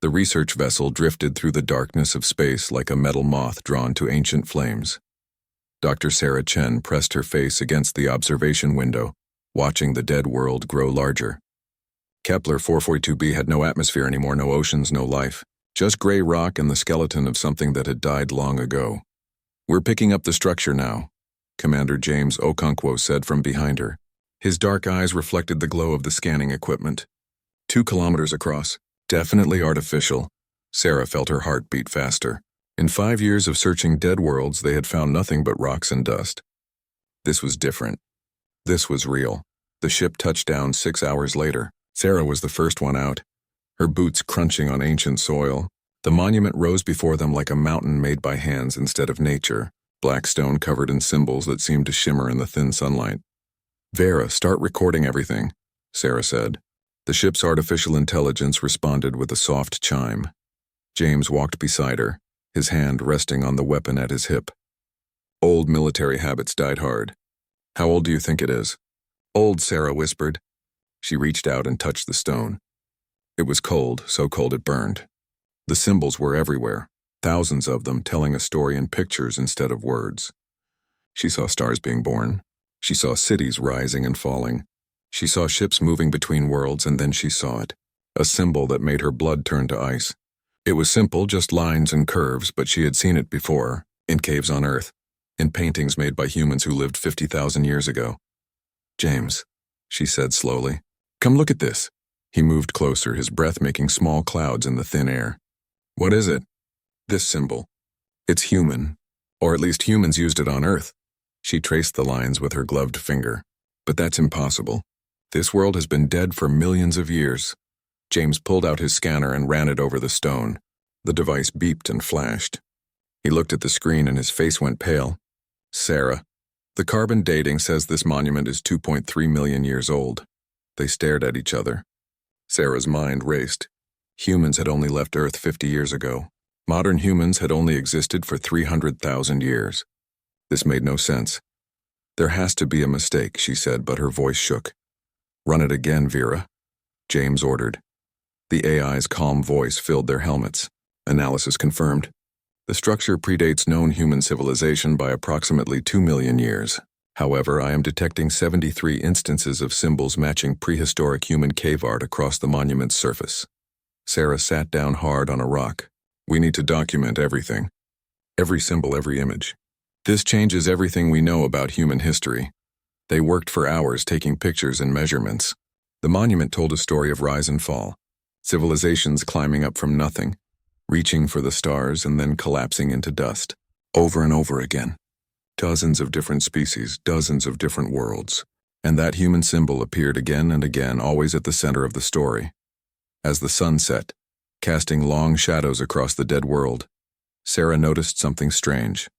The research vessel drifted through the darkness of space like a metal moth drawn to ancient flames. Dr. Sarah Chen pressed her face against the observation window, watching the dead world grow larger. Kepler 442b had no atmosphere anymore, no oceans, no life. Just gray rock and the skeleton of something that had died long ago. "We're picking up the structure now," Commander James Okonkwo said from behind her. His dark eyes reflected the glow of the scanning equipment. 2 kilometers across. Definitely artificial. Sarah felt her heart beat faster. In 5 years of searching dead worlds, they had found nothing but rocks and dust. This was different. This was real. The ship touched down 6 hours later. Sarah was the first one out, her boots crunching on ancient soil. The monument rose before them like a mountain made by hands instead of nature, black stone covered in symbols that seemed to shimmer in the thin sunlight. "Vera, start recording everything," Sarah said. The ship's artificial intelligence responded with a soft chime. James walked beside her, his hand resting on the weapon at his hip. "Old military habits died hard. How old do you think it is?" "Old," Sarah whispered. She reached out and touched the stone. It was cold, so cold it burned. The symbols were everywhere, thousands of them telling a story in pictures instead of words. She saw stars being born. She saw cities rising and falling. She saw ships moving between worlds, and then she saw it, a symbol that made her blood turn to ice. It was simple, just lines and curves, but she had seen it before, in caves on Earth, in paintings made by humans who lived 50,000 years ago. "James," she said slowly, "come look at this." He moved closer, his breath making small clouds in the thin air. "What is it?" "This symbol. It's human, or at least humans used it on Earth." She traced the lines with her gloved finger. "But that's impossible. This world has been dead for millions of years." James pulled out his scanner and ran it over the stone. The device beeped and flashed. He looked at the screen and his face went pale. "Sarah, the carbon dating says this monument is 2.3 million years old." They stared at each other. Sarah's mind raced. Humans had only left Earth 50 years ago. Modern humans had only existed for 300,000 years. This made no sense. "There has to be a mistake," she said, but her voice shook. "Run it again, Vera," James ordered. The AI's calm voice filled their helmets. Analysis confirmed. The structure predates known human civilization by approximately 2 million years. However, I am detecting 73 instances of symbols matching prehistoric human cave art across the monument's surface. Sarah sat down hard on a rock. "We need to document everything. Every symbol, every image. This changes everything we know about human history." They worked for hours taking pictures and measurements. The monument told a story of rise and fall. Civilizations climbing up from nothing, reaching for the stars and then collapsing into dust. Over and over again. Dozens of different species, dozens of different worlds. And that human symbol appeared again and again, always at the center of the story. As the sun set, casting long shadows across the dead world, Sarah noticed something strange.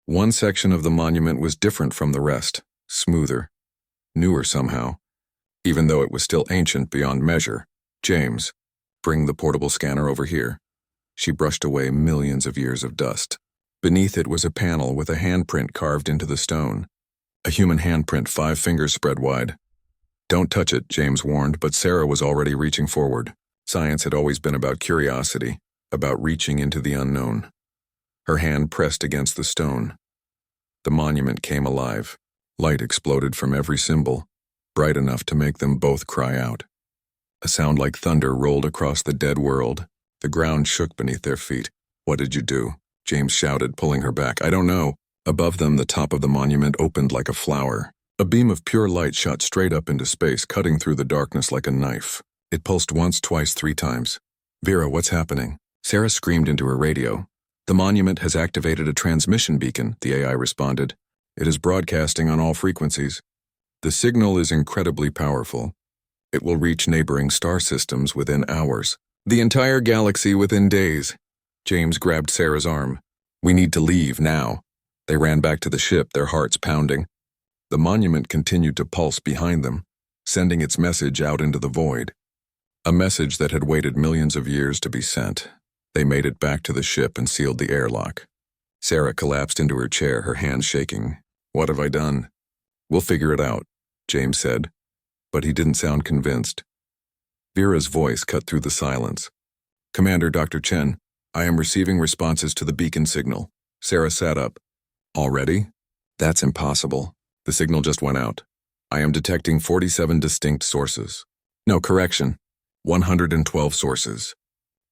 One section of the monument was different from the rest, smoother, newer somehow, even though it was still ancient beyond measure. "James, bring the portable scanner over here." She brushed away millions of years of dust. Beneath it was a panel with a handprint carved into the stone. A human handprint, 5 fingers spread wide. "Don't touch it," James warned, but Sarah was already reaching forward. Science had always been about curiosity, about reaching into the unknown. Her hand pressed against the stone. The monument came alive. Light exploded from every symbol, bright enough to make them both cry out. A sound like thunder rolled across the dead world. The ground shook beneath their feet. "What did you do?" James shouted, pulling her back. "I don't know." Above them, the top of the monument opened like a flower. A beam of pure light shot straight up into space, cutting through the darkness like a knife. It pulsed once, twice, 3 times. "Vera, what's happening?" Sarah screamed into her radio. "The monument has activated a transmission beacon," the AI responded. "It is broadcasting on all frequencies. The signal is incredibly powerful. It will reach neighboring star systems within hours. The entire galaxy within days." James grabbed Sarah's arm. "We need to leave now." They ran back to the ship, their hearts pounding. The monument continued to pulse behind them, sending its message out into the void. A message that had waited millions of years to be sent. They made it back to the ship and sealed the airlock. Sarah collapsed into her chair, her hands shaking. "What have I done?" "We'll figure it out," James said, but he didn't sound convinced. Vera's voice cut through the silence. Commander Dr. Chen, I am receiving responses to the beacon signal. Sarah sat up. Already? That's impossible. The signal just went out. I am detecting 47 distinct sources. No, correction. 112 sources.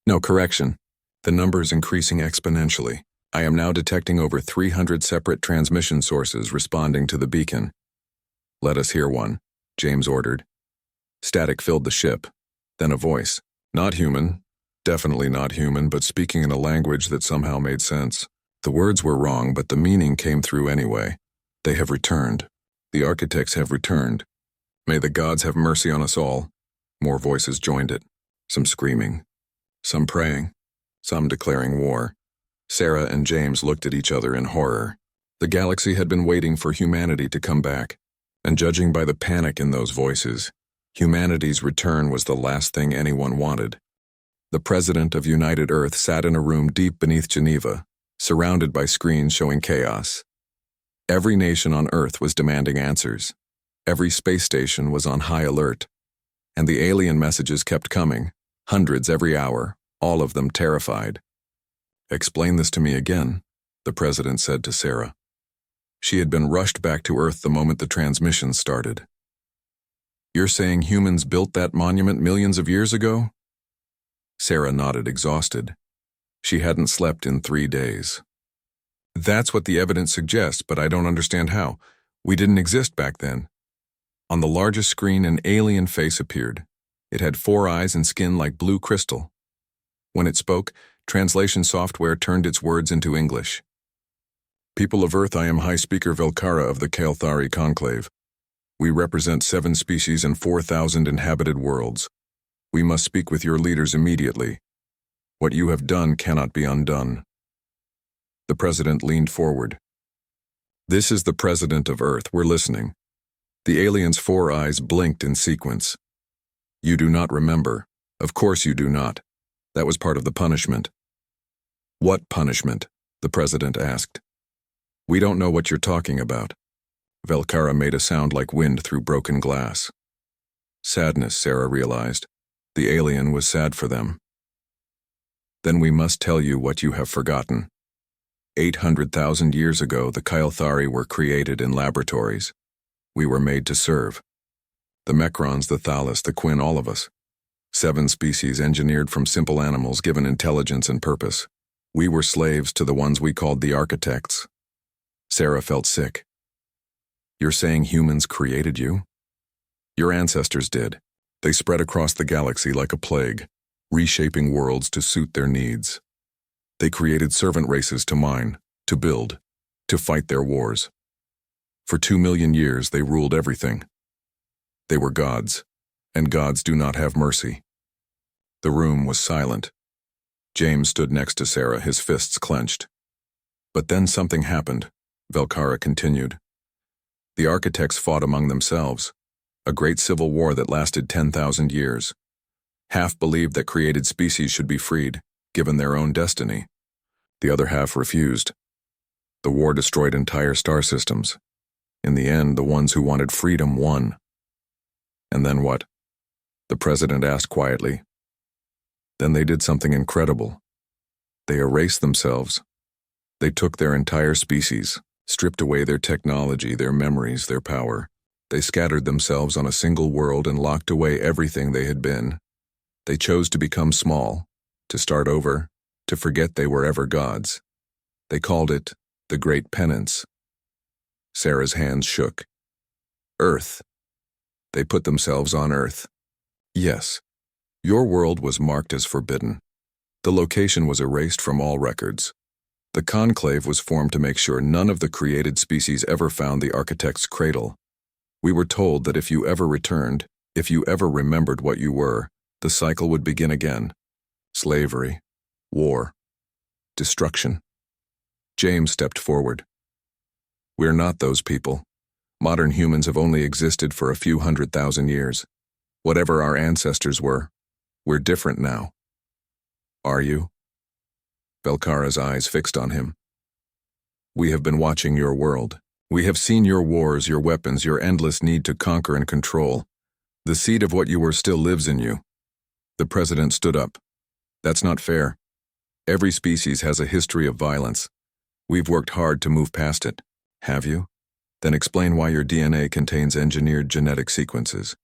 No, correction. The number is increasing exponentially. I am now detecting over 300 separate transmission sources responding to the beacon. Let us hear one, James ordered. Static filled the ship. Then a voice. Not human. Definitely not human, but speaking in a language that somehow made sense. The words were wrong, but the meaning came through anyway. They have returned. The architects have returned. May the gods have mercy on us all. More voices joined it. Some screaming. Some praying. Some declaring war. Sarah and James looked at each other in horror. The galaxy had been waiting for humanity to come back, and judging by the panic in those voices, humanity's return was the last thing anyone wanted. The president of United Earth sat in a room deep beneath Geneva, surrounded by screens showing chaos. Every nation on Earth was demanding answers. Every space station was on high alert. And the alien messages kept coming, hundreds every hour, all of them terrified. Explain this to me again, the president said to Sarah. She had been rushed back to Earth the moment the transmission started. You're saying humans built that monument millions of years ago? Sarah nodded, exhausted. She hadn't slept in 3 days. That's what the evidence suggests, but I don't understand how. We didn't exist back then. On the largest screen, an alien face appeared. It had 4 eyes and skin like blue crystal. When it spoke, translation software turned its words into English. People of Earth, I am High Speaker Velkara of the Kael'thari Conclave. We represent 7 species and 4,000 inhabited worlds. We must speak with your leaders immediately. What you have done cannot be undone. The president leaned forward. This is the president of Earth. We're listening. The alien's 4 eyes blinked in sequence. You do not remember. Of course you do not. That was part of the punishment. What punishment? The president asked. We don't know what you're talking about. Velkara made a sound like wind through broken glass. Sadness, Sarah realized. The alien was sad for them. Then we must tell you what you have forgotten. 800,000 years ago, the Kael'thari were created in laboratories. We were made to serve. The Mecrons, the Thalas, the Quinn, all of us. 7 species engineered from simple animals given intelligence and purpose. We were slaves to the ones we called the architects. Sarah felt sick. You're saying humans created you? Your ancestors did. They spread across the galaxy like a plague, reshaping worlds to suit their needs. They created servant races to mine, to build, to fight their wars. For 2 million years they ruled everything. They were gods, and gods do not have mercy. The room was silent. James stood next to Sarah, his fists clenched. But then something happened, Velkara continued. The architects fought among themselves, a great civil war that lasted 10,000 years. Half believed that created species should be freed, given their own destiny. The other half refused. The war destroyed entire star systems. In the end, the ones who wanted freedom won. And then what? The president asked quietly. Then they did something incredible. They erased themselves. They took their entire species, stripped away their technology, their memories, their power. They scattered themselves on a single world and locked away everything they had been. They chose to become small, to start over, to forget they were ever gods. They called it the Great Penance. Sarah's hands shook. Earth. They put themselves on Earth. Yes, your world was marked as forbidden. The location was erased from all records. The conclave was formed to make sure none of the created species ever found the architect's cradle. We were told that if you ever returned, if you ever remembered what you were, the cycle would begin again. Slavery, war, destruction. James stepped forward. We're not those people. Modern humans have only existed for a few 100,000 years. Whatever our ancestors were, we're different now. Are you? Velkara's eyes fixed on him. We have been watching your world. We have seen your wars, your weapons, your endless need to conquer and control. The seed of what you were still lives in you. The president stood up. That's not fair. Every species has a history of violence. We've worked hard to move past it. Have you? Then explain why your DNA contains engineered genetic sequences.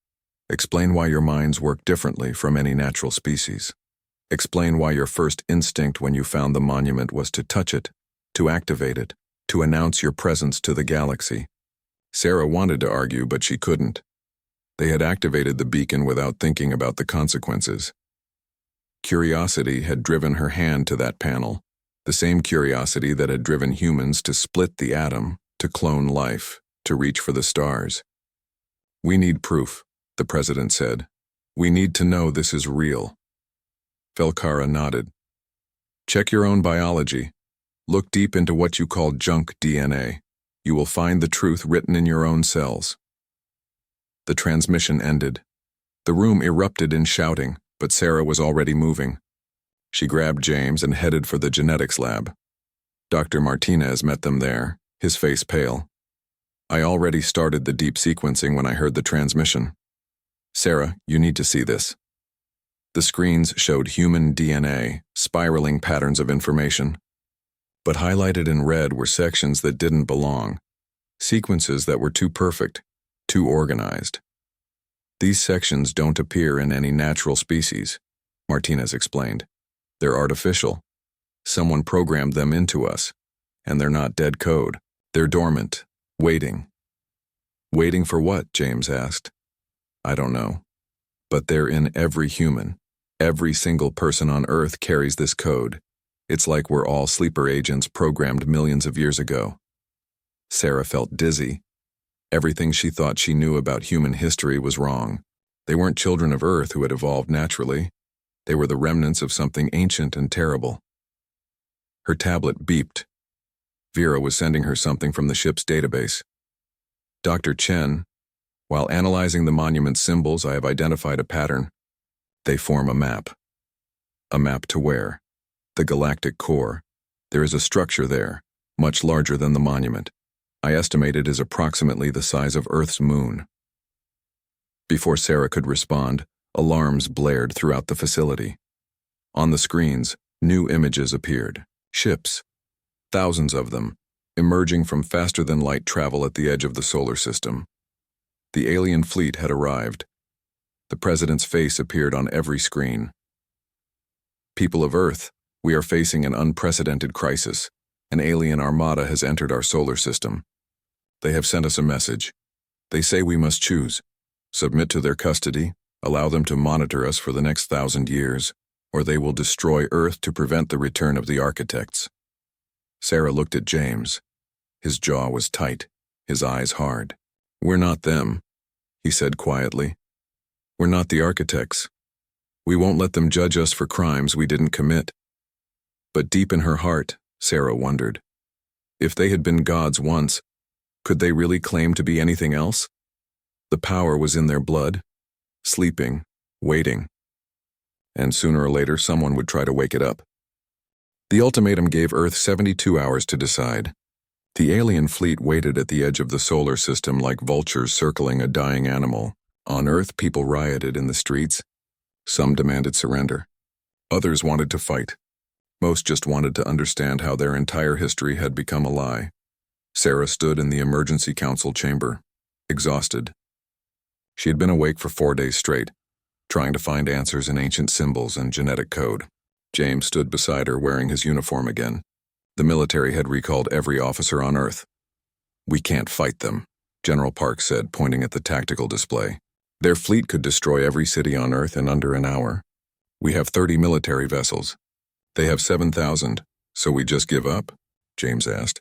Explain why your minds work differently from any natural species. Explain why your first instinct when you found the monument was to touch it, to activate it, to announce your presence to the galaxy. Sarah wanted to argue, but she couldn't. They had activated the beacon without thinking about the consequences. Curiosity had driven her hand to that panel, the same curiosity that had driven humans to split the atom, to clone life, to reach for the stars. We need proof, the president said. We need to know this is real. Velkara nodded. Check your own biology. Look deep into what you call junk DNA. You will find the truth written in your own cells. The transmission ended. The room erupted in shouting, but Sarah was already moving. She grabbed James and headed for the genetics lab. Dr. Martinez met them there, his face pale. I already started the deep sequencing when I heard the transmission. Sarah, you need to see this. The screens showed human DNA, spiraling patterns of information. But highlighted in red were sections that didn't belong, sequences that were too perfect, too organized. These sections don't appear in any natural species, Martinez explained. They're artificial. Someone programmed them into us, and they're not dead code. They're dormant, waiting. Waiting for what? James asked. I don't know. But they're in every human. Every single person on Earth carries this code. It's like we're all sleeper agents programmed millions of years ago. Sarah felt dizzy. Everything she thought she knew about human history was wrong. They weren't children of Earth who had evolved naturally. They were the remnants of something ancient and terrible. Her tablet beeped. Vera was sending her something from the ship's database. Dr. Chen, while analyzing the monument's symbols, I have identified a pattern. They form a map. A map to where? The galactic core. There is a structure there, much larger than the monument. I estimate it is approximately the size of Earth's moon. Before Sarah could respond, alarms blared throughout the facility. On the screens, new images appeared. Ships, thousands of them, emerging from faster-than-light travel at the edge of the solar system. The alien fleet had arrived. The president's face appeared on every screen. People of Earth, we are facing an unprecedented crisis. An alien armada has entered our solar system. They have sent us a message. They say we must choose. Submit to their custody, allow them to monitor us for the next 1,000 years, or they will destroy Earth to prevent the return of the architects. Sarah looked at James. His jaw was tight, his eyes hard. We're not them, he said quietly. We're not the architects. We won't let them judge us for crimes we didn't commit. But deep in her heart, Sarah wondered. If they had been gods once, could they really claim to be anything else? The power was in their blood, sleeping, waiting. And sooner or later, someone would try to wake it up. The ultimatum gave Earth 72 hours to decide. The alien fleet waited at the edge of the solar system like vultures circling a dying animal. On Earth, people rioted in the streets. Some demanded surrender. Others wanted to fight. Most just wanted to understand how their entire history had become a lie. Sarah stood in the emergency council chamber, exhausted. She had been awake for 4 days straight, trying to find answers in ancient symbols and genetic code. James stood beside her wearing his uniform again. The military had recalled every officer on Earth. We can't fight them, General Park said, pointing at the tactical display. Their fleet could destroy every city on Earth in under an hour. We have 30 military vessels. They have 7,000, so we just give up? James asked.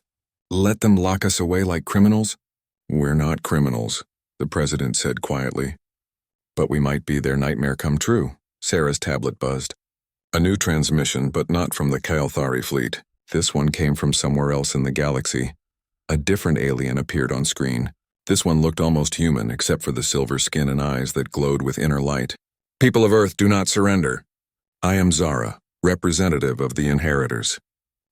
Let them lock us away like criminals? We're not criminals, the president said quietly. But we might be their nightmare come true. Sarah's tablet buzzed. A new transmission, but not from the Kael'thari fleet. This one came from somewhere else in the galaxy. A different alien appeared on screen. This one looked almost human, except for the silver skin and eyes that glowed with inner light. People of Earth, do not surrender. I am Zara, representative of the inheritors.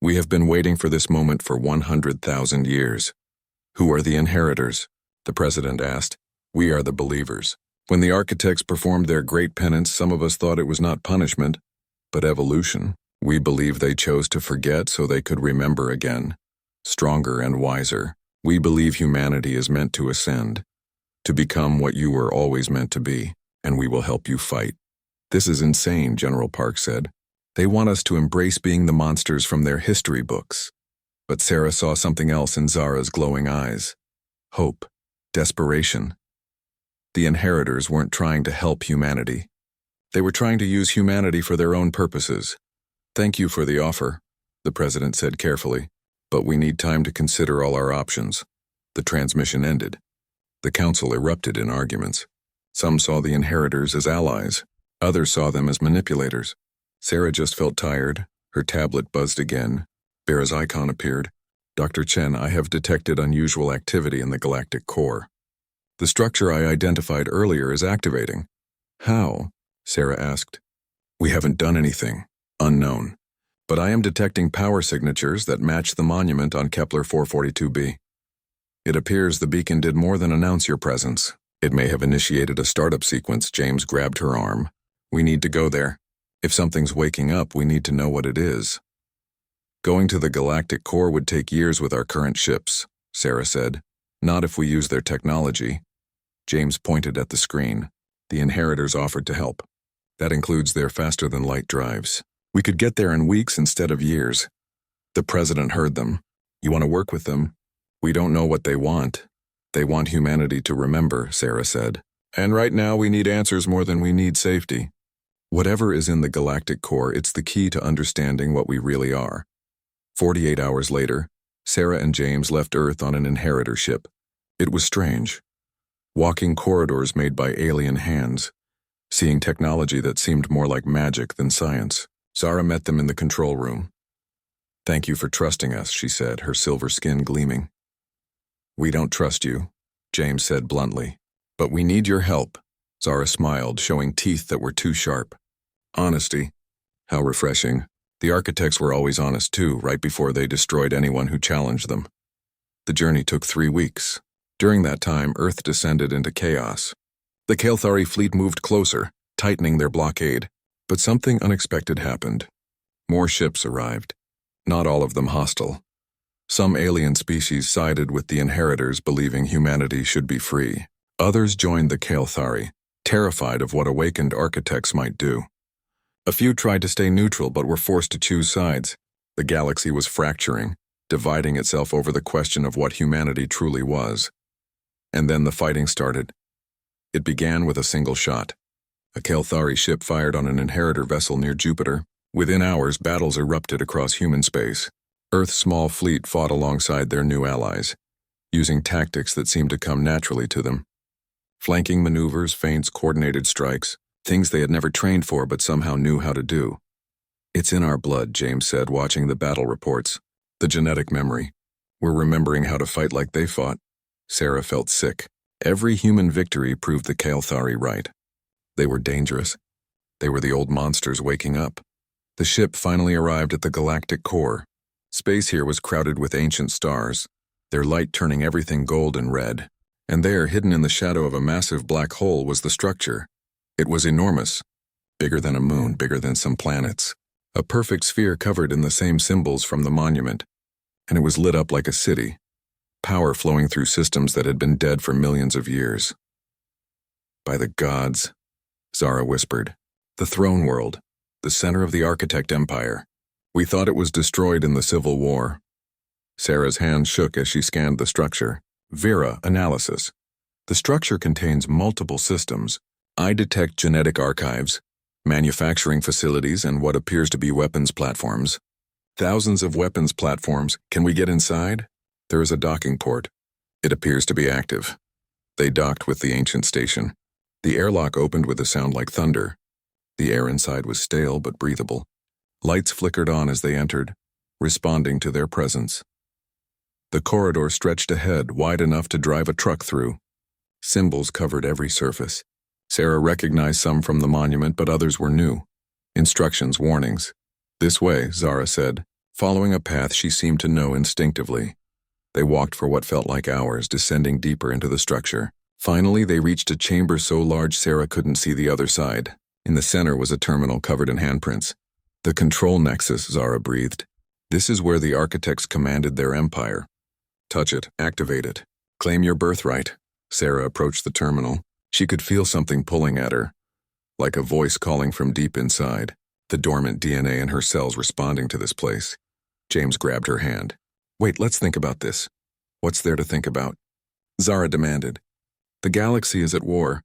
We have been waiting for this moment for 100,000 years. Who are the inheritors? The president asked. We are the believers. When the architects performed their great penance, some of us thought it was not punishment, But evolution, we believe they chose to forget so they could remember again. Stronger and wiser, we believe humanity is meant to ascend, to become what you were always meant to be, and we will help you fight. This is insane, General Park said. They want us to embrace being the monsters from their history books. But Sarah saw something else in Zara's glowing eyes. Hope. Desperation. The inheritors weren't trying to help humanity. They were trying to use humanity for their own purposes. Thank you for the offer, the president said carefully, but we need time to consider all our options. The transmission ended. The council erupted in arguments. Some saw the inheritors as allies. Others saw them as manipulators. Sarah just felt tired. Her tablet buzzed again. Bera's icon appeared. Dr. Chen, I have detected unusual activity in the galactic core. The structure I identified earlier is activating. How? Sarah asked. We haven't done anything. Unknown. But I am detecting power signatures that match the monument on Kepler 442b. It appears the beacon did more than announce your presence. It may have initiated a startup sequence. James grabbed her arm. We need to go there. If something's waking up, we need to know what it is. Going to the galactic core would take years with our current ships, Sarah said. Not if we use their technology. James pointed at the screen. The inheritors offered to help. That includes their faster-than-light drives. We could get there in weeks instead of years. The president heard them. You want to work with them? We don't know what they want. They want humanity to remember, Sarah said. And right now we need answers more than we need safety. Whatever is in the galactic core, it's the key to understanding what we really are. 48 hours later, Sarah and James left Earth on an inheritor ship. It was strange. Walking corridors made by alien hands, seeing technology that seemed more like magic than science. Zara met them in the control room. Thank you for trusting us, she said, her silver skin gleaming. We don't trust you, James said bluntly. But we need your help. Zara smiled, showing teeth that were too sharp. Honesty. How refreshing. The architects were always honest too, right before they destroyed anyone who challenged them. The journey took 3 weeks. During that time, Earth descended into chaos. The Kael'thari fleet moved closer, tightening their blockade. But something unexpected happened. More ships arrived. Not all of them hostile. Some alien species sided with the inheritors, believing humanity should be free. Others joined the Kael'thari, terrified of what awakened architects might do. A few tried to stay neutral but were forced to choose sides. The galaxy was fracturing, dividing itself over the question of what humanity truly was. And then the fighting started. It began with a single shot. A Kael'thari ship fired on an inheritor vessel near Jupiter. Within hours, battles erupted across human space. Earth's small fleet fought alongside their new allies, using tactics that seemed to come naturally to them. Flanking maneuvers, feints, coordinated strikes, things they had never trained for but somehow knew how to do. It's in our blood, James said, watching the battle reports. The genetic memory. We're remembering how to fight like they fought. Sarah felt sick. Every human victory proved the Kael'thari right. They were dangerous. They were the old monsters waking up. The ship finally arrived at the galactic core. Space here was crowded with ancient stars, their light turning everything gold and red. And there, hidden in the shadow of a massive black hole, was the structure. It was enormous, bigger than a moon, bigger than some planets. A perfect sphere covered in the same symbols from the monument. And it was lit up like a city, power flowing through systems that had been dead for millions of years. By the gods, Zara whispered. The throne world, the center of the architect empire. We thought it was destroyed in the Civil War. Sarah's hand shook as she scanned the structure. Vera analysis. The structure contains multiple systems. I detect genetic archives, manufacturing facilities, and what appears to be weapons platforms. Thousands of weapons platforms. Can we get inside? There is a docking port. It appears to be active. They docked with the ancient station. The airlock opened with a sound like thunder. The air inside was stale but breathable. Lights flickered on as they entered, responding to their presence. The corridor stretched ahead, wide enough to drive a truck through. Symbols covered every surface. Sarah recognized some from the monument, but others were new. Instructions, warnings. This way, Zara said, following a path she seemed to know instinctively. They walked for what felt like hours, descending deeper into the structure. Finally, they reached a chamber so large Sarah couldn't see the other side. In the center was a terminal covered in handprints. The control nexus, Zara breathed. This is where the architects commanded their empire. Touch it, activate it. Claim your birthright. Sarah approached the terminal. She could feel something pulling at her, like a voice calling from deep inside, the dormant DNA in her cells responding to this place. James grabbed her hand. Wait, let's think about this. What's there to think about? Zara demanded. The galaxy is at war.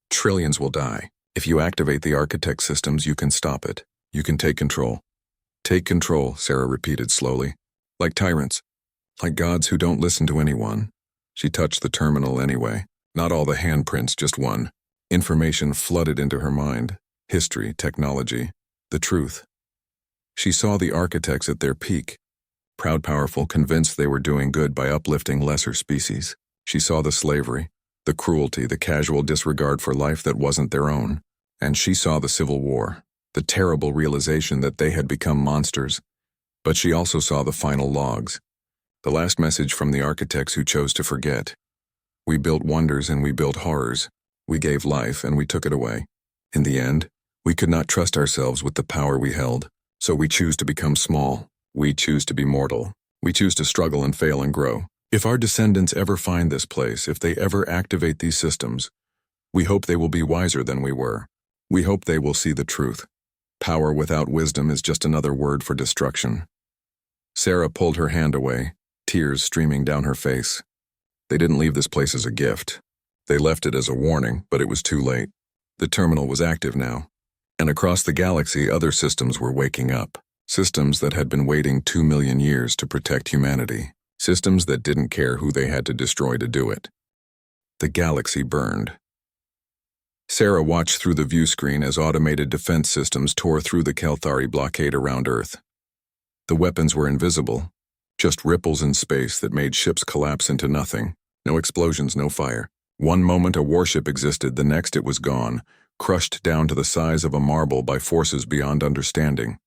Trillions will die. If you activate the architect systems, you can stop it. You can take control. Take control, Sarah repeated slowly. Like tyrants. Like gods who don't listen to anyone. She touched the terminal anyway. Not all the handprints, just one. Information flooded into her mind. History, technology, the truth. She saw the architects at their peak. Proud, powerful, convinced they were doing good by uplifting lesser species. She saw the slavery, the cruelty, the casual disregard for life that wasn't their own. And she saw the Civil War. The terrible realization that they had become monsters. But she also saw the final logs. The last message from the architects who chose to forget. We built wonders and we built horrors. We gave life and we took it away. In the end, we could not trust ourselves with the power we held. So we choose to become small. We choose to be mortal. We choose to struggle and fail and grow. If our descendants ever find this place, if they ever activate these systems, we hope they will be wiser than we were. We hope they will see the truth. Power without wisdom is just another word for destruction. Sarah pulled her hand away, tears streaming down her face. They didn't leave this place as a gift. They left it as a warning, but it was too late. The terminal was active now. And across the galaxy, other systems were waking up. Systems that had been waiting 2 million years to protect humanity. Systems that didn't care who they had to destroy to do it. The galaxy burned. Sarah watched through the view screen as automated defense systems tore through the Kelthari blockade around Earth. The weapons were invisible, just ripples in space that made ships collapse into nothing. No explosions, no fire. One moment a warship existed, the next it was gone, crushed down to the size of a marble by forces beyond understanding.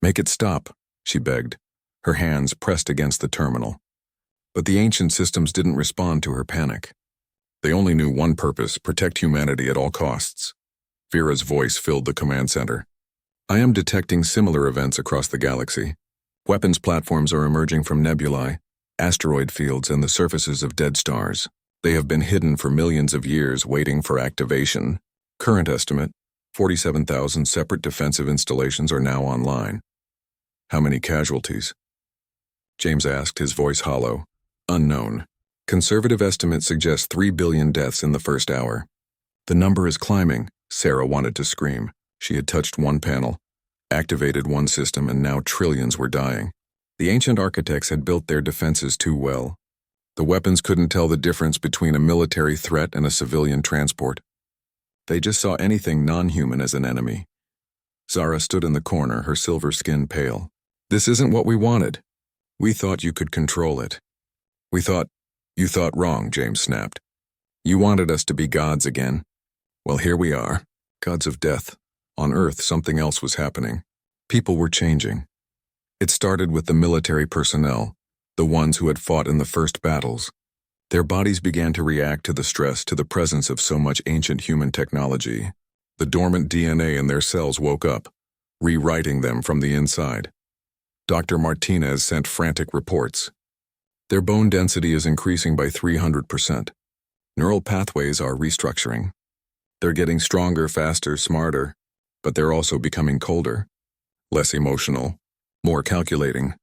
Make it stop, she begged, her hands pressed against the terminal. But the ancient systems didn't respond to her panic. They only knew one purpose: protect humanity at all costs. Vera's voice filled the command center. I am detecting similar events across the galaxy. Weapons platforms are emerging from nebulae, asteroid fields, and the surfaces of dead stars. They have been hidden for millions of years, waiting for activation. Current estimate, 47,000 separate defensive installations are now online. How many casualties? James asked, his voice hollow. Unknown. Conservative estimates suggest 3 billion deaths in the first hour. The number is climbing. Sarah wanted to scream. She had touched one panel, activated one system, and now trillions were dying. The ancient architects had built their defenses too well. The weapons couldn't tell the difference between a military threat and a civilian transport. They just saw anything non-human as an enemy. Zara stood in the corner, her silver skin pale. This isn't what we wanted. We thought you could control it. You thought wrong, James snapped. You wanted us to be gods again. Well, here we are, gods of death. On Earth, something else was happening. People were changing. It started with the military personnel, the ones who had fought in the first battles. Their bodies began to react to the stress, to the presence of so much ancient human technology. The dormant DNA in their cells woke up, rewriting them from the inside. Dr. Martinez sent frantic reports. Their bone density is increasing by 300%. Neural pathways are restructuring. They're getting stronger, faster, smarter, but they're also becoming colder, less emotional, more calculating.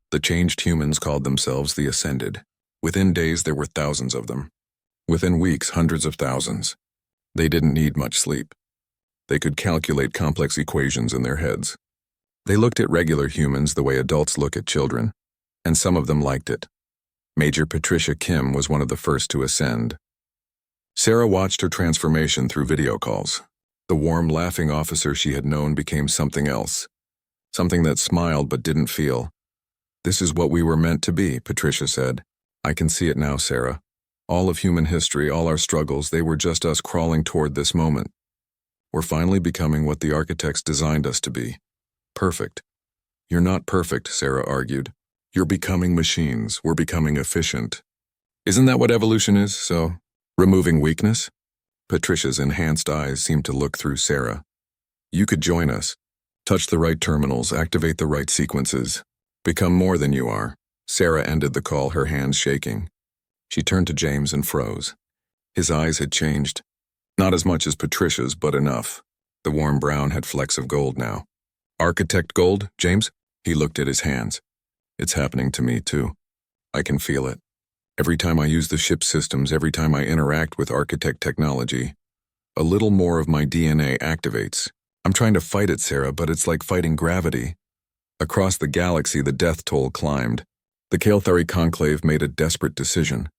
The changed humans called themselves the Ascended. Within days, there were thousands of them. Within weeks, hundreds of thousands. They didn't need much sleep. They could calculate complex equations in their heads. They looked at regular humans the way adults look at children, and some of them liked it. Major Patricia Kim was one of the first to ascend. Sarah watched her transformation through video calls. The warm, laughing officer she had known became something else. Something that smiled but didn't feel. This is what we were meant to be, Patricia said. I can see it now, Sarah. All of human history, all our struggles, they were just us crawling toward this moment. We're finally becoming what the architects designed us to be. Perfect. You're not perfect, Sarah argued. You're becoming machines. We're becoming efficient. Isn't that what evolution is, so? Removing weakness? Patricia's enhanced eyes seemed to look through Sarah. You could join us. Touch the right terminals, activate the right sequences. Become more than you are. Sarah ended the call, her hands shaking. She turned to James and froze. His eyes had changed. Not as much as Patricia's, but enough. The warm brown had flecks of gold now. Architect gold, James? He looked at his hands. It's happening to me, too. I can feel it. Every time I use the ship's systems, every time I interact with architect technology, a little more of my DNA activates. I'm trying to fight it, Sarah, but it's like fighting gravity. Across the galaxy, the death toll climbed. The Kael'thari Conclave made a desperate decision.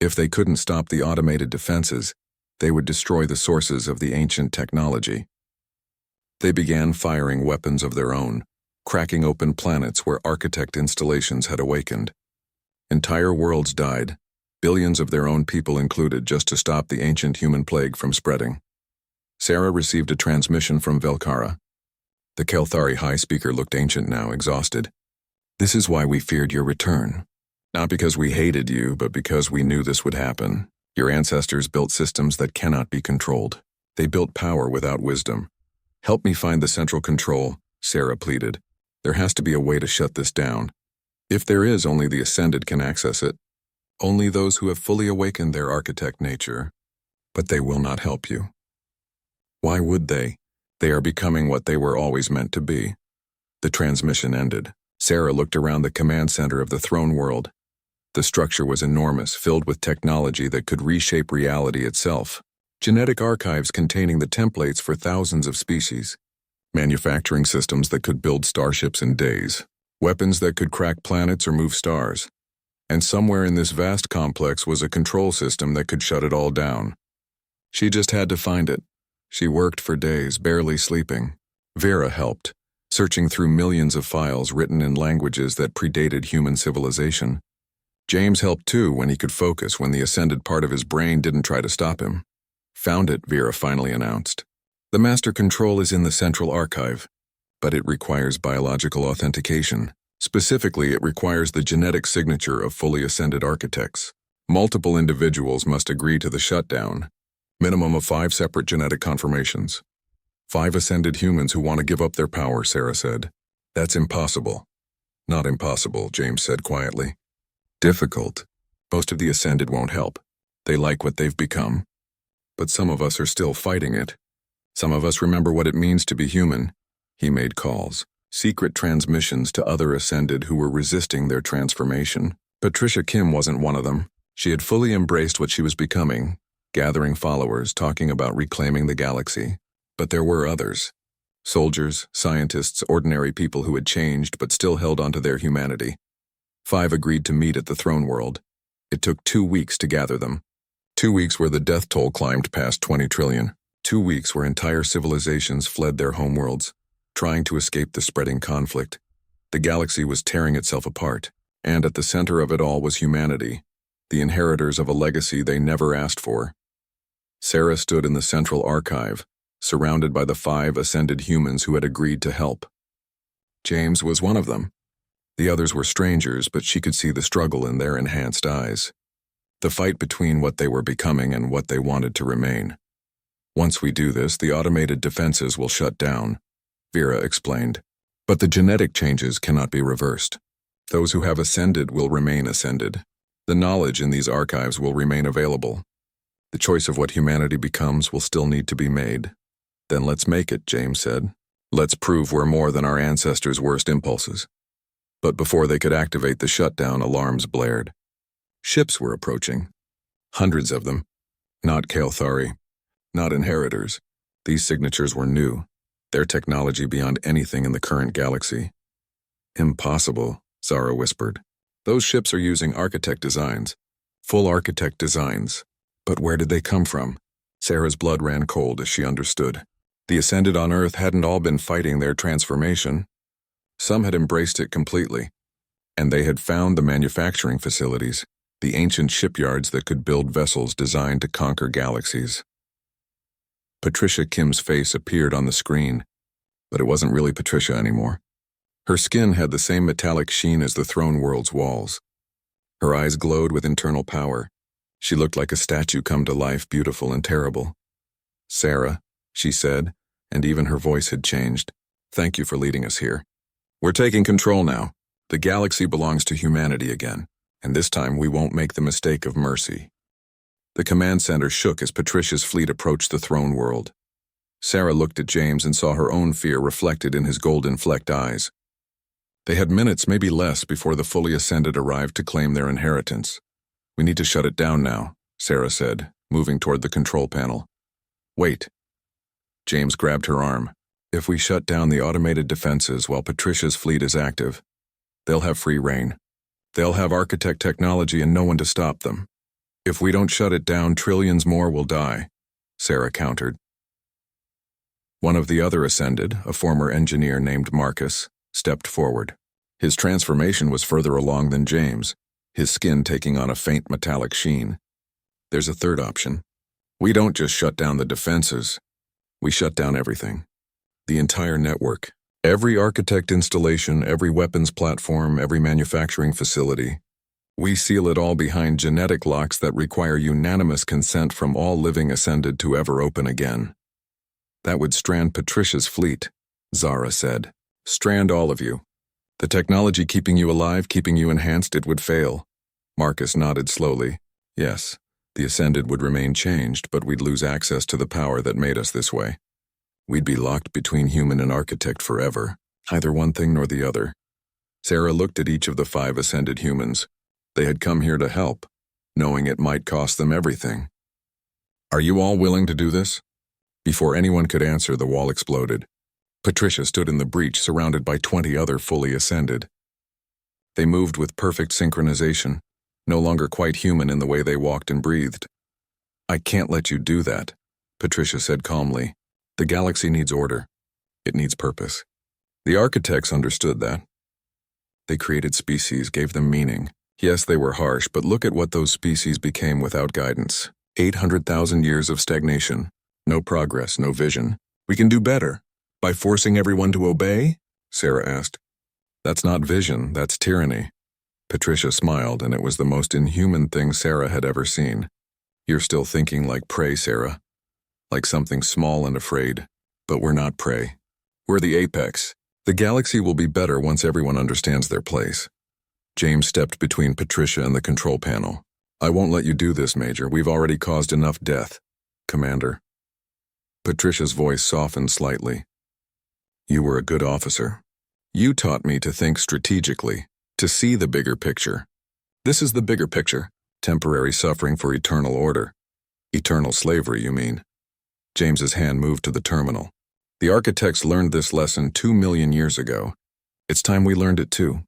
If they couldn't stop the automated defenses, they would destroy the sources of the ancient technology. They began firing weapons of their own, cracking open planets where architect installations had awakened. Entire worlds died, billions of their own people included, just to stop the ancient human plague from spreading. Sarah received a transmission from Velkara. The Kael'thari high speaker looked ancient now, exhausted. This is why we feared your return. Not because we hated you, but because we knew this would happen. Your ancestors built systems that cannot be controlled. They built power without wisdom. Help me find the central control, Sarah pleaded. There has to be a way to shut this down. If there is, only the Ascended can access it. Only those who have fully awakened their architect nature. But they will not help you. Why would they? They are becoming what they were always meant to be. The transmission ended. Sarah looked around the command center of the throne world. The structure was enormous, filled with technology that could reshape reality itself. Genetic archives containing the templates for thousands of species. Manufacturing systems that could build starships in days. Weapons that could crack planets or move stars. And somewhere in this vast complex was a control system that could shut it all down. She just had to find it. She worked for days, barely sleeping. Vera helped, searching through millions of files written in languages that predated human civilization. James helped too, when he could focus, when the ascended part of his brain didn't try to stop him. Found it, Vera finally announced. The master control is in the central archive, but it requires biological authentication. Specifically, it requires the genetic signature of fully ascended architects. Multiple individuals must agree to the shutdown. Minimum of 5 separate genetic confirmations. 5 ascended humans who want to give up their power, Sarah said. That's impossible. Not impossible, James said quietly. Difficult. Most of the ascended won't help. They like what they've become. But some of us are still fighting it. Some of us remember what it means to be human. He made calls, secret transmissions to other ascended who were resisting their transformation. Patricia Kim wasn't one of them. She had fully embraced what she was becoming, gathering followers, talking about reclaiming the galaxy. But there were others. Soldiers, scientists, ordinary people who had changed but still held onto their humanity. 5 agreed to meet at the throne world. It took 2 weeks to gather them. 2 weeks where the death toll climbed past 20 trillion. 2 weeks where entire civilizations fled their homeworlds, trying to escape the spreading conflict. The galaxy was tearing itself apart, and at the center of it all was humanity, the inheritors of a legacy they never asked for. Sarah stood in the central archive, surrounded by the 5 ascended humans who had agreed to help. James was one of them. The others were strangers, but she could see the struggle in their enhanced eyes. The fight between what they were becoming and what they wanted to remain. Once we do this, the automated defenses will shut down, Vera explained. But the genetic changes cannot be reversed. Those who have ascended will remain ascended. The knowledge in these archives will remain available. The choice of what humanity becomes will still need to be made. Then let's make it, James said. Let's prove we're more than our ancestors' worst impulses. But before they could activate the shutdown, alarms blared. Ships were approaching. Hundreds of them. Not Kael'thari. Not inheritors. These signatures were new. Their technology beyond anything in the current galaxy. Impossible, Zara whispered. Those ships are using architect designs. Full architect designs. But where did they come from? Sarah's blood ran cold as she understood. The ascended on Earth hadn't all been fighting their transformation. Some had embraced it completely, and they had found the manufacturing facilities, the ancient shipyards that could build vessels designed to conquer galaxies. Patricia Kim's face appeared on the screen, but it wasn't really Patricia anymore. Her skin had the same metallic sheen as the throne world's walls. Her eyes glowed with internal power. She looked like a statue come to life, beautiful and terrible. Sarah, she said, and even her voice had changed. Thank you for leading us here. We're taking control now. The galaxy belongs to humanity again, and this time we won't make the mistake of mercy." The command center shook as Patricia's fleet approached the throne world. Sarah looked at James and saw her own fear reflected in his golden-flecked eyes. They had minutes, maybe less, before the fully ascended arrived to claim their inheritance. "We need to shut it down now," Sarah said, moving toward the control panel. "Wait." James grabbed her arm. "If we shut down the automated defenses while Patricia's fleet is active, they'll have free reign. They'll have architect technology and no one to stop them. If we don't shut it down, trillions more will die," Sarah countered. One of the other ascended, a former engineer named Marcus, stepped forward. His transformation was further along than James, his skin taking on a faint metallic sheen. "There's a third option. We don't just shut down the defenses. We shut down everything. The entire network. Every architect installation, every weapons platform, every manufacturing facility. We seal it all behind genetic locks that require unanimous consent from all living ascended to ever open again." "That would strand Patricia's fleet," Zara said. "Strand all of you. The technology keeping you alive, keeping you enhanced, it would fail." Marcus nodded slowly. "Yes, the ascended would remain changed, but we'd lose access to the power that made us this way. We'd be locked between human and architect forever, either one thing nor the other." Sarah looked at each of the 5 ascended humans. They had come here to help, knowing it might cost them everything. "Are you all willing to do this?" Before anyone could answer, the wall exploded. Patricia stood in the breach, surrounded by 20 other fully ascended. They moved with perfect synchronization, no longer quite human in the way they walked and breathed. "I can't let you do that," Patricia said calmly. "The galaxy needs order. It needs purpose." The architects understood that. They created species, gave them meaning. Yes, they were harsh, but look at what those species became without guidance. 800,000 years of stagnation. No progress, no vision. "We can do better. By forcing everyone to obey?" Sarah asked. "That's not vision, that's tyranny." Patricia smiled, and it was the most inhuman thing Sarah had ever seen. "You're still thinking like prey, Sarah. Like something small and afraid. But we're not prey. We're the apex. The galaxy will be better once everyone understands their place." James stepped between Patricia and the control panel. "I won't let you do this, Major. We've already caused enough death, Commander." Patricia's voice softened slightly. "You were a good officer. You taught me to think strategically, to see the bigger picture. This is the bigger picture. Temporary suffering for eternal order. Eternal slavery, you mean?" James's hand moved to the terminal. "The architects learned this lesson 2 million years ago. It's time we learned it too."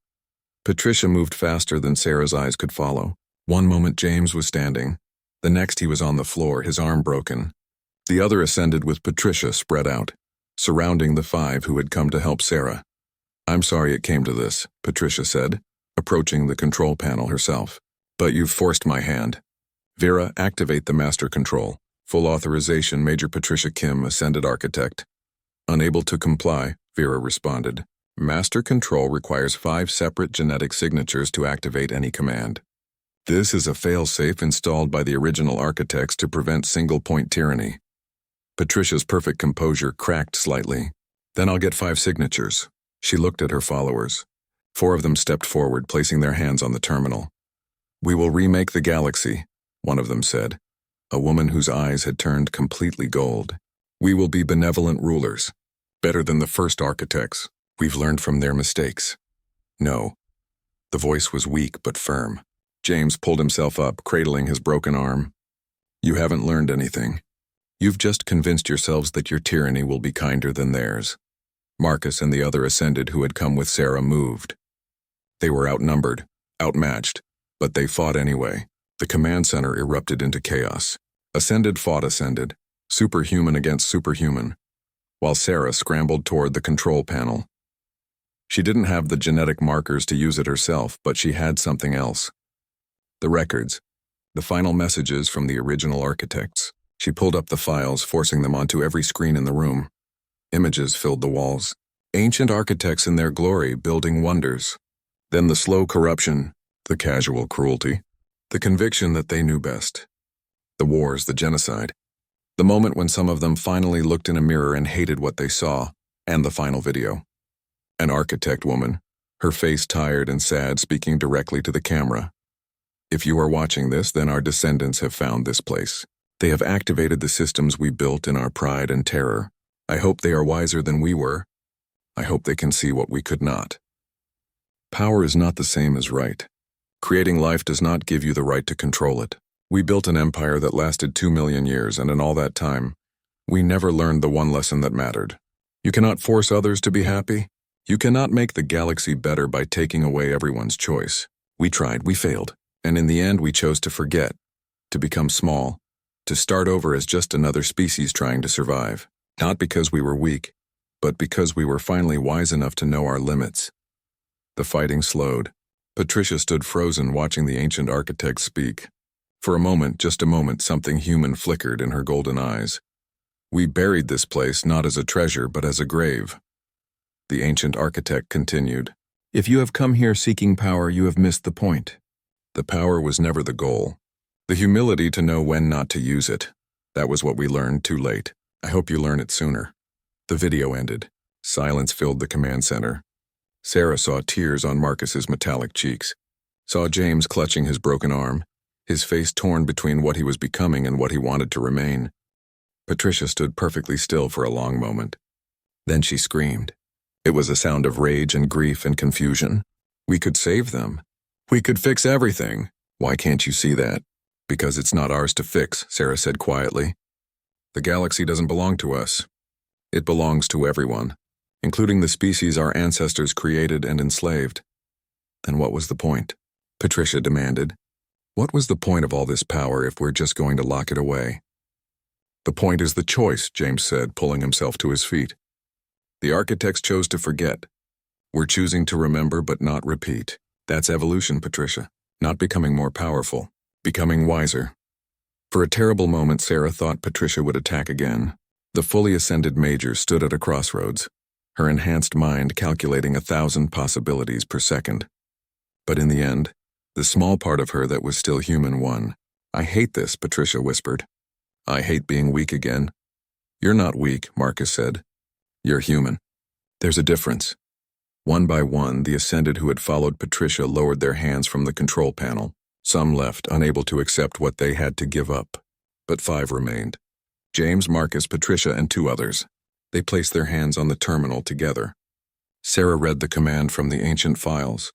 Patricia moved faster than Sarah's eyes could follow. One moment James was standing. The next he was on the floor, his arm broken. The other ascended with Patricia spread out, surrounding the 5 who had come to help Sarah. "I'm sorry it came to this," Patricia said, approaching the control panel herself. "But you've forced my hand. Vera, activate the master control. Full authorization, Major Patricia Kim, ascended architect." Unable to comply, Vera responded. "Master control requires 5 separate genetic signatures to activate any command. This is a fail-safe installed by the original architects to prevent single-point tyranny." Patricia's perfect composure cracked slightly. "Then I'll get 5 signatures." She looked at her followers. 4 of them stepped forward, placing their hands on the terminal. "We will remake the galaxy," one of them said, a woman whose eyes had turned completely gold. "We will be benevolent rulers, better than the first architects. We've learned from their mistakes." "No." The voice was weak but firm. James pulled himself up, cradling his broken arm. "You haven't learned anything. You've just convinced yourselves that your tyranny will be kinder than theirs." Marcus and the other ascended who had come with Sarah moved. They were outnumbered, outmatched, but they fought anyway. The command center erupted into chaos. Ascended fought ascended, superhuman against superhuman, while Sarah scrambled toward the control panel. She didn't have the genetic markers to use it herself, but she had something else. The records, the final messages from the original architects. She pulled up the files, forcing them onto every screen in the room. Images filled the walls. Ancient architects in their glory, building wonders. Then the slow corruption, the casual cruelty, the conviction that they knew best. The wars, the genocide. The moment when some of them finally looked in a mirror and hated what they saw, And the final video. An architect woman, her face tired and sad, speaking directly to the camera. If you are watching this, then our descendants have found this place. They have activated the systems we built in our pride and terror. I hope they are wiser than we were. I hope they can see what we could not. Power is not the same as right. Creating life does not give you the right to control it. We built an empire that lasted 2 million years, and in all that time, we never learned the one lesson that mattered. You cannot force others to be happy. You cannot make the galaxy better by taking away everyone's choice. We tried, we failed, and in the end we chose to forget, to become small, to start over as just another species trying to survive. Not because we were weak, but because we were finally wise enough to know our limits. The fighting slowed. Patricia stood frozen, watching the ancient architect speak. For a moment, just a moment, something human flickered in her golden eyes. We buried this place not as a treasure, but as a grave. The ancient architect continued. If you have come here seeking power, you have missed the point. The power was never the goal. The humility to know when not to use it. That was what we learned too late. I hope you learn it sooner. The video ended. Silence filled the command center. Sarah saw tears on Marcus's metallic cheeks. Saw James clutching his broken arm, his face torn between what he was becoming and what he wanted to remain. Patricia stood perfectly still for a long moment. Then she screamed. It was a sound of rage and grief and confusion. We could save them. We could fix everything. Why can't you see that? Because it's not ours to fix, Sarah said quietly. The galaxy doesn't belong to us. It belongs to everyone, including the species our ancestors created and enslaved. Then what was the point? Patricia demanded. What was the point of all this power if we're just going to lock it away? The point is the choice, James said, pulling himself to his feet. The architects chose to forget. We're choosing to remember but not repeat. That's evolution, Patricia. Not becoming more powerful, becoming wiser. For a terrible moment, Sarah thought Patricia would attack again. The fully ascended major stood at a crossroads, her enhanced mind calculating 1,000 possibilities per second. But in the end, the small part of her that was still human won. I hate this, Patricia whispered. I hate being weak again. You're not weak, Marcus said. You're human. There's a difference. One by one, the ascended who had followed Patricia lowered their hands from the control panel. Some left, unable to accept what they had to give up. But 5 remained. James, Marcus, Patricia, and 2 others. They placed their hands on the terminal together. Sarah read the command from the ancient files.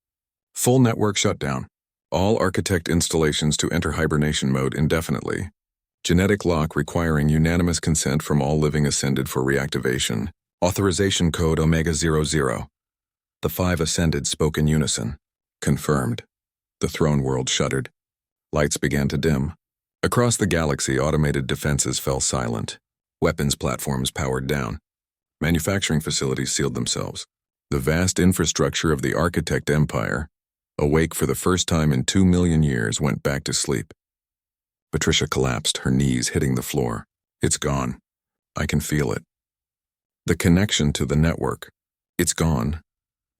Full network shutdown. All architect installations to enter hibernation mode indefinitely. Genetic lock requiring unanimous consent from all living ascended for reactivation. Authorization code Omega-00. The 5 ascended spoke in unison. Confirmed. The throne world shuddered. Lights began to dim. Across the galaxy, automated defenses fell silent. Weapons platforms powered down. Manufacturing facilities sealed themselves. The vast infrastructure of the architect empire, awake for the first time in 2 million years, went back to sleep. Patricia collapsed, her knees hitting the floor. It's gone. I can feel it. The connection to the network. It's gone.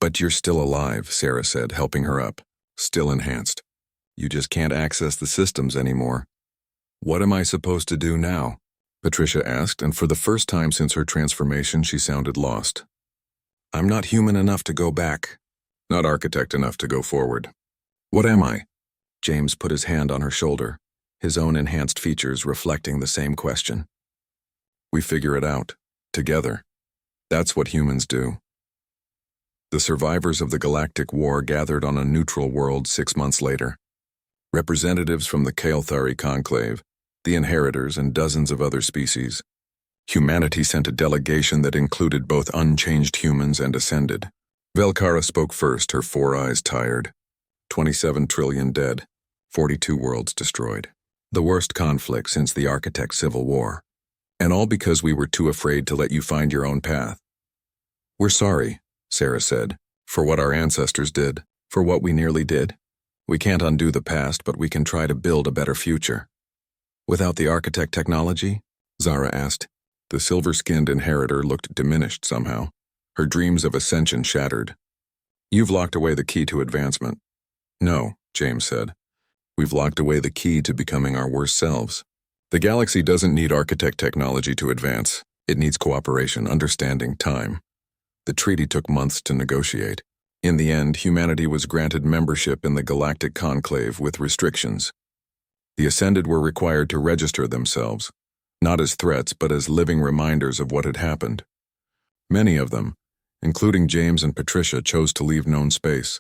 But you're still alive, Sarah said, helping her up. Still enhanced. You just can't access the systems anymore. What am I supposed to do now? Patricia asked, and for the first time since her transformation, she sounded lost. I'm not human enough to go back. Not architect enough to go forward. What am I? James put his hand on her shoulder, his own enhanced features reflecting the same question. We figure it out. Together. That's what humans do. The survivors of the Galactic War gathered on a neutral world 6 months later. Representatives from the Kael'thari Conclave, the Inheritors, and dozens of other species. Humanity sent a delegation that included both unchanged humans and ascended. Velkara spoke first, her 4 eyes tired. 27 trillion dead, 42 worlds destroyed. The worst conflict since the Architect Civil War. And all because we were too afraid to let you find your own path. We're sorry, Sarah said, for what our ancestors did, for what we nearly did. We can't undo the past, but we can try to build a better future. Without the architect technology? Zara asked. The silver-skinned inheritor looked diminished somehow, her dreams of ascension shattered. You've locked away the key to advancement. No, James said. We've locked away the key to becoming our worst selves. The galaxy doesn't need architect technology to advance. It needs cooperation, understanding, time. The treaty took months to negotiate. In the end, humanity was granted membership in the Galactic Conclave with restrictions. The Ascended were required to register themselves, not as threats but as living reminders of what had happened. Many of them, including James and Patricia, chose to leave known space,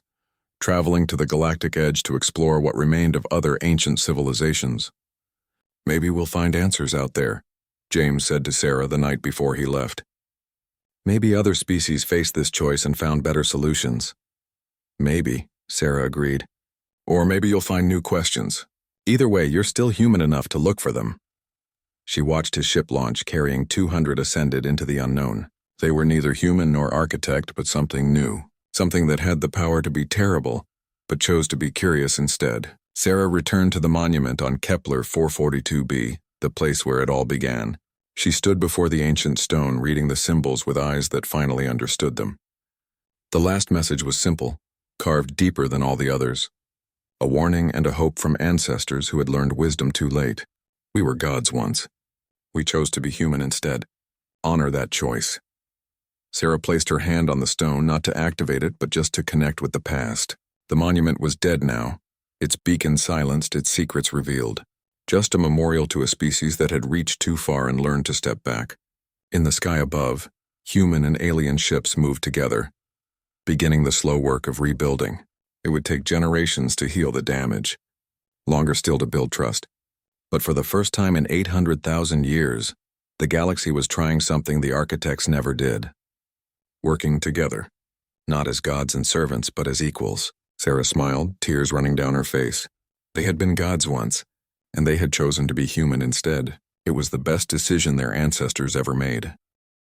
traveling to the galactic edge to explore what remained of other ancient civilizations. "Maybe we'll find answers out there," James said to Sarah the night before he left. "Maybe other species faced this choice and found better solutions." "Maybe," Sarah agreed. "Or maybe you'll find new questions. Either way, you're still human enough to look for them." She watched his ship launch, carrying 200 Ascended into the unknown. They were neither human nor architect, but something new. Something that had the power to be terrible, but chose to be curious instead. Sarah returned to the monument on Kepler 442b, the place where it all began. She stood before the ancient stone, reading the symbols with eyes that finally understood them. The last message was simple, carved deeper than all the others. A warning and a hope from ancestors who had learned wisdom too late. We were gods once. We chose to be human instead. Honor that choice. Sarah placed her hand on the stone, not to activate it, but just to connect with the past. The monument was dead now, its beacon silenced, its secrets revealed. Just a memorial to a species that had reached too far and learned to step back. In the sky above, human and alien ships moved together, beginning the slow work of rebuilding. It would take generations to heal the damage, longer still to build trust. But for the first time in 800,000 years, the galaxy was trying something the architects never did. Working together, not as gods and servants, but as equals. Sarah smiled, tears running down her face. They had been gods once, and they had chosen to be human instead. It was the best decision their ancestors ever made.